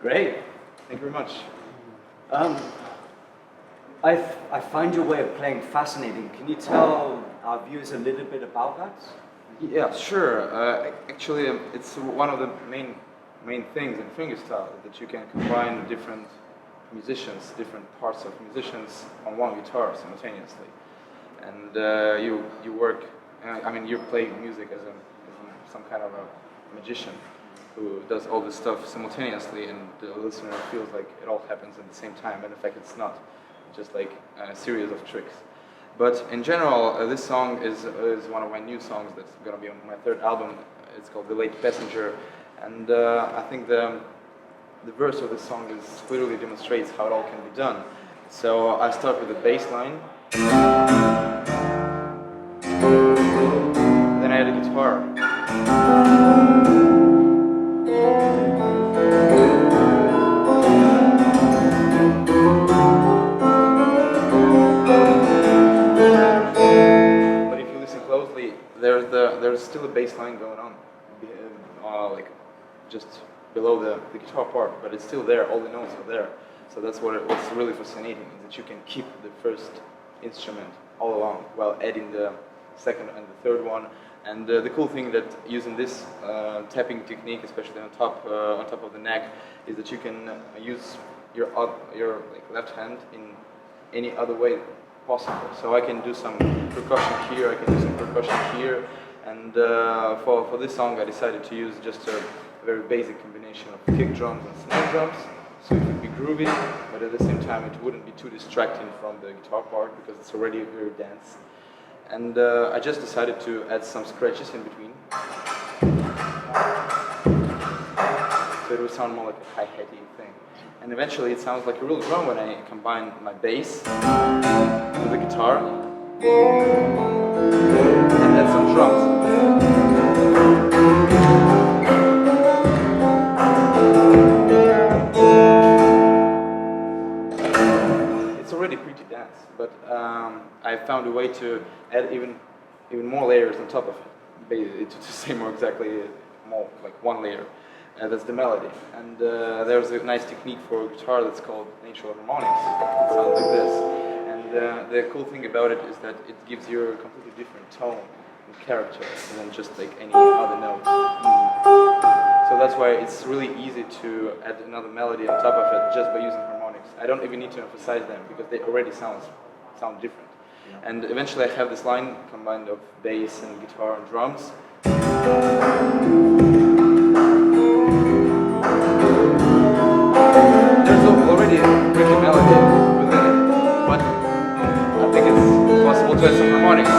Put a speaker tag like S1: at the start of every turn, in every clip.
S1: Great.
S2: Thank you very much.
S1: Um, I find your way of playing fascinating. Can you tell our viewers a little bit about that?
S2: Yeah, sure. Actually, it's one of the main things in fingerstyle that you can combine different musicians, different parts of musicians on one guitar simultaneously, and you work. I mean, you play music as some kind of a magician who does all this stuff simultaneously, and the listener feels like it all happens at the same time. But in fact, it's not. It's just like a series of tricks. But in general, this song is one of my new songs that's going to be on my third album. It's called The Late Passenger, and I think the verse of this song clearly demonstrates how it all can be done. So I start with the bass line, then I add a guitar. There's still a bass line going on, like just below the guitar part, but it's still there. All the notes are there. So that's what's really fascinating, is that you can keep the first instrument all along while adding the second and the third one. And the cool thing that using this tapping technique, especially on top of the neck, is that you can use your like left hand in any other way possible. So I can do some percussion here, I can do some percussion here, and for this song I decided to use just a very basic combination of kick drums and snare drums, so it would be groovy, but at the same time it wouldn't be too distracting from the guitar part because it's already very dense. And I just decided to add some scratches in between, so it would sound more like a hi-hatty thing. And eventually it sounds like a real drum when I combine my bass with the guitar and add some drums. It's already pretty dense, but I found a way to add even more layers on top of it, to say more exactly, more like one layer. That's the melody, and there's a nice technique for guitar that's called natural harmonics. It sounds like this, and the cool thing about it is that it gives you a completely different tone and character than just like any other note. So that's why it's really easy to add another melody on top of it just by using harmonics. I don't even need to emphasize them because they already sound different. And eventually I have this line combined of bass and guitar and drums. Already a pretty melody within it, but I think it's possible to add some harmonics.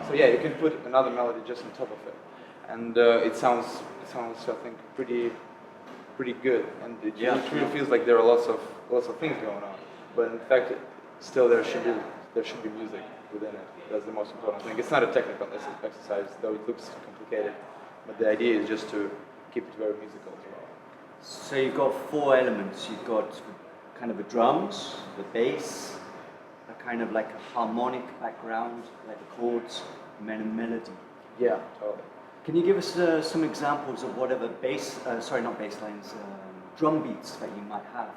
S2: So yeah, you can put another melody just on top of it, and it sounds I think pretty good, and it really feels like there are lots of things going on. But in fact, still there should be music within it. That's the most important thing. It's not a technical exercise, though it looks complicated. But the idea is just to keep it very musical as well.
S1: So you've got four elements. You've got kind of the drums, the bass, a kind of like a harmonic background, like the chords, and then a melody.
S2: Yeah, totally.
S1: Can you give us some examples of whatever not bass lines, drum beats that you might have?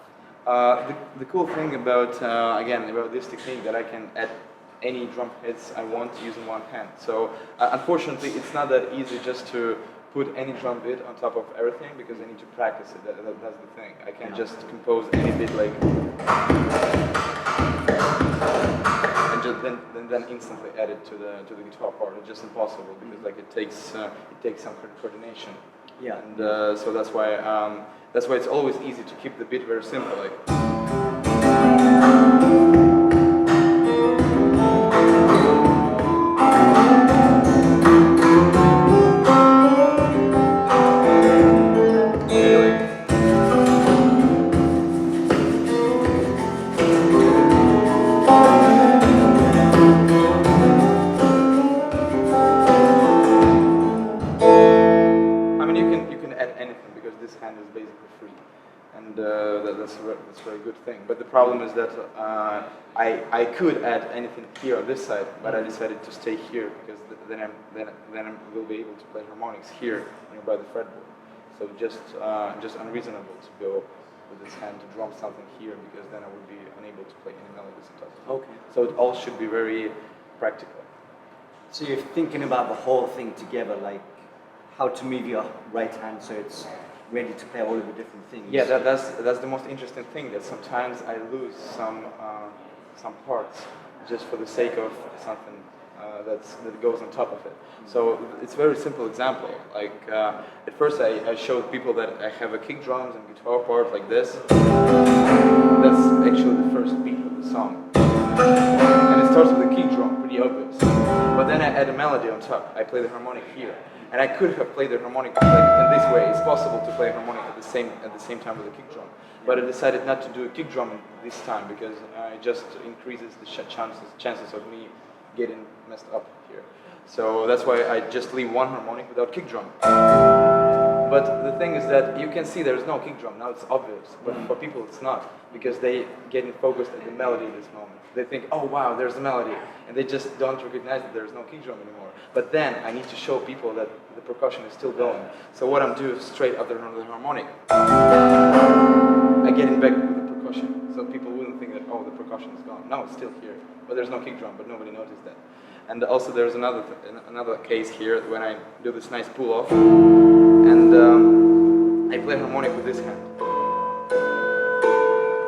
S2: The cool thing about this technique, that I can add any drum hits I want using one hand. So unfortunately it's not that easy just to put any drum bit on top of everything, because I need to practice it. That's the thing. I can't just compose any bit like and just then instantly add it to the guitar part. It's just impossible, because like it takes some coordination.
S1: Yeah.
S2: And so that's why it's always easy to keep the beat very simple, like. and that's a very good thing. But the problem is that I could add anything here on this side, but I decided to stay here because then I will be able to play harmonics here nearby the fretboard. So just unreasonable to go with this hand to drum something here because then I would be unable to play any melodies on top of it.
S1: Okay.
S2: So it all should be very practical.
S1: So you're thinking about the whole thing together, like how to move your right hand so it's ready to play all of the different things.
S2: Yeah, that's the most interesting thing. That sometimes I lose some parts just for the sake of something that goes on top of it. So it's a very simple example. Like at first I showed people that I have a kick drums and guitar part like this. That's actually the first beat of the song. And it starts with a kick drum, pretty obvious. But then I add a melody on top. I play the harmonic here. And I could have played the harmonic like in this way. It's possible to play harmonic at the same time with a kick drum. But I decided not to do a kick drum this time because it just increases the chances of me getting messed up here. So that's why I just leave one harmonic without kick drum. But the thing is that you can see there's no kick drum. Now it's obvious, but for people it's not, because they get focused at the melody in this moment. They think, oh wow, there's a melody, and they just don't recognize that there's no kick drum anymore. But then I need to show people that the percussion is still going. So what I'm doing straight after the harmonic, I get it back with the percussion. So people wouldn't think that, oh, the percussion is gone. No, it's still here, but there's no kick drum, but nobody noticed that. And also there's another case here when I do this nice pull off, and I play harmonic with this hand.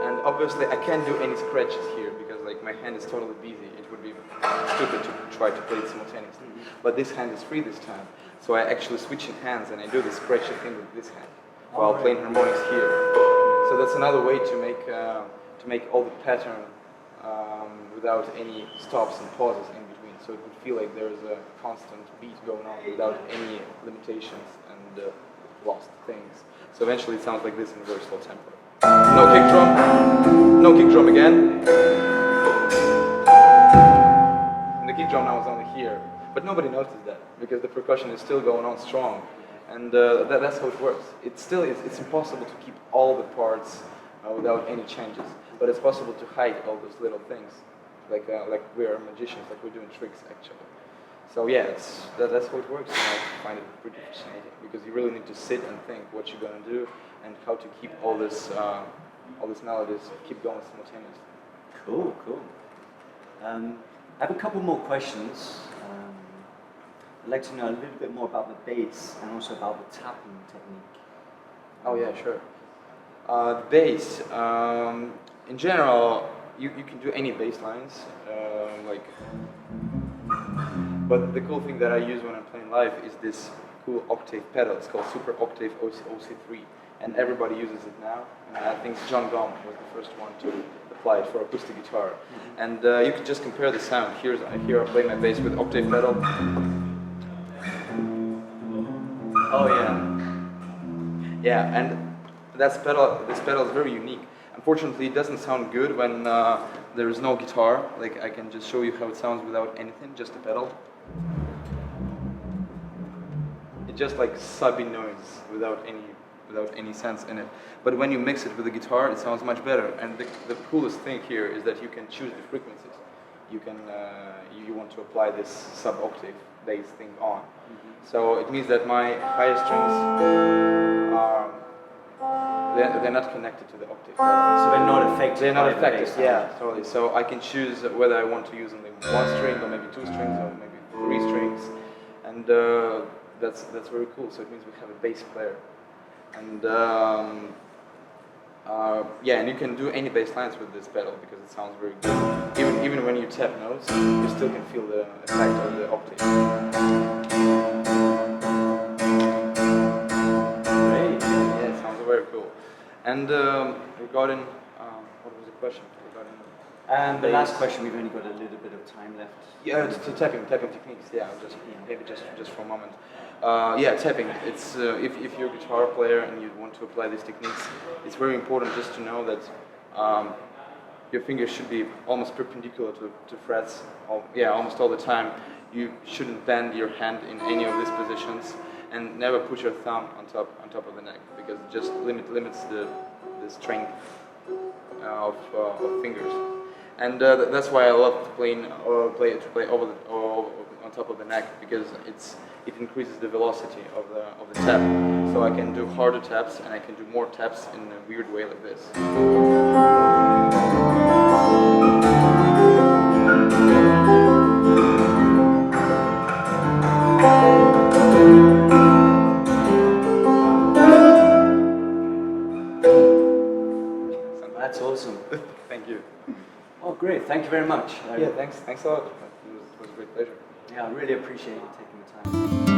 S2: And obviously I can't do any scratches here because like my hand is totally busy. It would be stupid to try to play it simultaneously. But this hand is free this time, so I actually switch in hands and I do the scratchy thing with this hand while playing harmonics here. So that's another way to make all the pattern without any stops and pauses in between. So it would feel like there's a constant beat going on without any limitations and lost things. So eventually it sounds like this in a very slow tempo. No kick drum, no kick drum again. And the kick drum now is only here. But nobody noticed that because the percussion is still going on strong. And that's how it works. It's impossible to keep all the parts without any changes. But it's possible to hide all those little things. Like we are magicians, like we're doing tricks actually. So yeah, that's how it works, and I find it pretty fascinating because you really need to sit and think what you're gonna do and how to keep all these melodies keep going simultaneously.
S1: Cool. I have a couple more questions. I'd like to know a little bit more about the bass and also about the tapping technique.
S2: Oh yeah, sure. The bass, in general, you can do any bass lines, but the cool thing that I use when I'm playing live is this cool octave pedal. It's called Super Octave OC3, and everybody uses it now. And I think John Gong was the first one to apply it for acoustic guitar. And you can just compare the sound. Here I play my bass with octave pedal.
S1: Oh yeah.
S2: Yeah, and this pedal is very unique. Unfortunately, it doesn't sound good when there is no guitar. Like I can just show you how it sounds without anything, just a pedal. It's just like subby noise without any sense in it. But when you mix it with the guitar, it sounds much better. And the coolest thing here is that you can choose the frequencies. You can you want to apply this sub-octave bass thing on. So it means that my higher strings are they're not connected to the octave.
S1: So they're not affected.
S2: They're not
S1: by the
S2: affected.
S1: bass
S2: Yeah, totally. So I can choose whether I want to use only one string or maybe two strings or maybe three strings, and that's very cool. So it means we have a bass player, and yeah, and you can do any bass lines with this pedal because it sounds very good. Even when you tap notes, you still can feel the effect of the octave.
S1: Great.
S2: Yeah, it sounds very cool. And regarding what was the question?
S1: The last question, we've only got a little bit of time left.
S2: Yeah, it's tapping techniques. Yeah, maybe just for a moment. Yeah, tapping. It's if you're a guitar player and you want to apply these techniques, it's very important just to know that your fingers should be almost perpendicular to frets. Almost all the time. You shouldn't bend your hand in any of these positions, and never put your thumb on top of the neck because it just limits the the strength of fingers, and that's why I love to play over on top of the neck, because it increases the velocity of the tap. So I can do harder taps and I can do more taps in a weird way like this.
S1: That's awesome.
S2: Thank you.
S1: Oh, great. Thank you very much.
S2: Yeah, thanks a lot. It was a great pleasure.
S1: Yeah, I really appreciate you taking the time.